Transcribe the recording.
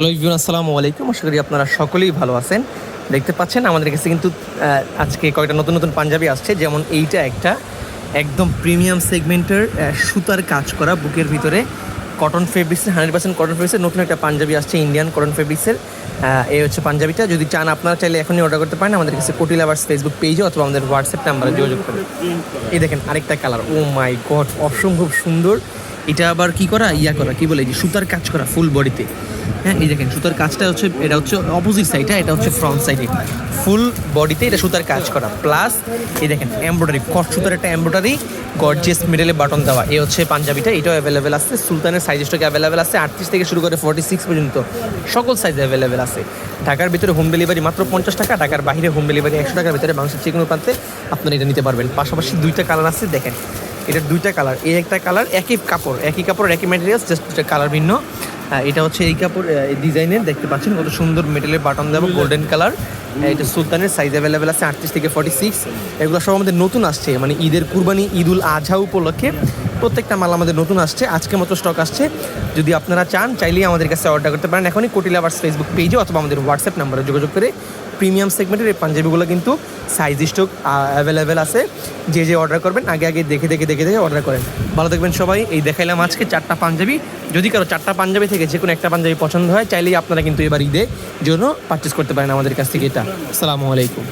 Hello everyone, আসসালামু আলাইকুম। আশা করি আপনারা সকলেই ভালো আছেন। দেখতে পাচ্ছেন আমাদের কাছে কিন্তু আজকে কয়েকটা নতুন নতুন পাঞ্জাবি আসছে। যেমন এইটা একটা একদম প্রিমিয়াম সেগমেন্টের সুতার কাজ করা বুকের ভিতরে কটন ফেব্রিক্সের 100% কটন ফেব্রিক্সের নতুন একটা পাঞ্জাবি আসছে, ইন্ডিয়ান কটন ফেব্রিক্সের। এই হচ্ছে পাঞ্জাবিটা। যদি চান আপনারা চাইলে এখনই অর্ডার করতে পারেন আমাদের কাছে কোটি লাভার্স ফেসবুক পেজে অথবা আমাদের হোয়াটসঅ্যাপ নাম্বারে যোগাযোগ করেন। এই দেখেন আরেকটা কালার, ও মাই গড, অসম্ভব সুন্দর। এটা আবার কি করা কি বলে যে সুতার কাজ করা ফুল বডিতে। হ্যাঁ, এই দেখেন সুতার কাজটা হচ্ছে, এটা হচ্ছে অপোজিট সাইডে, এটা হচ্ছে ফ্রন্ট সাইডে, ফুল বডিতে এটা সুতার কাজ করা। প্লাস এই দেখেন এমব্রয়ডারি, কট সুতার একটা এমব্রয়ডারি গর্জিয়াস মিডলে বাটন দেওয়া। এই হচ্ছে পাঞ্জাবিটা, এটাও অ্যাভেলেবেল আছে। সুলতানের সাইজ স্টকে অ্যাভেলেবেল আছে 38 থেকে শুরু করে 46 পর্যন্ত সকল সাইজ অ্যাভেলেবেল আছে। ঢাকার ভিতরে হোম ডেলিভারি মাত্র 50 টাকা, ঢাকার বাইরে হোম ডেলিভারি 100 টাকার ভিতরে বাংলাদেশের যে কোনো প্রান্তে আপনারা এটা নিতে পারবেন। পাশাপাশি দুইটা কালার আছে, দেখেন এটার দুইটা কালার। এই একটা কালার একই কাপড় একই ম্যাটেরিয়ালস, জাস্ট দুটা কালার ভিন্ন। এটা হচ্ছে এই কাপড় ডিজাইনের, দেখতে পাচ্ছেন কত সুন্দর মেটেলের বাটন দেবো, গোল্ডেন কালার। এটা সুলতানের সাইজ অ্যাভেলেবেল আছে 38 থেকে 46। এগুলো সব আমাদের নতুন আসছে, মানে ঈদের কুরবানি, ঈদুল আজহা উপলক্ষে প্রত্যেকটা মাল আমাদের নতুন আসছে, আজকে মতো স্টক আসছে। যদি আপনারা চান চাইলেই আমাদের কাছে অর্ডার করতে পারেন এখনই কোটি লাভার্স ফেসবুক পেজে অথবা আমাদের হোয়াটসঅ্যাপ নাম্বারে যোগাযোগ করে। প্রিমিয়াম সেগমেন্টের এই পাঞ্জাবিগুলো কিন্তু সাইজ স্টক অ্যাভেলেবেল আছে। যে অর্ডার করবেন আগে দেখে অর্ডার করেন। ভালো থাকবেন সবাই। এই দেখাইলাম আজকে 4টা পাঞ্জাবি। যদি কারো 4টা পাঞ্জাবি থেকে যে কোনো একটা পাঞ্জাবি পছন্দ হয় চাইলেই আপনারা কিন্তু এবার ঈদের জন্য পারচেস করতে পারেন আমাদের কাছ থেকে। এটা আসসালামু আলাইকুম।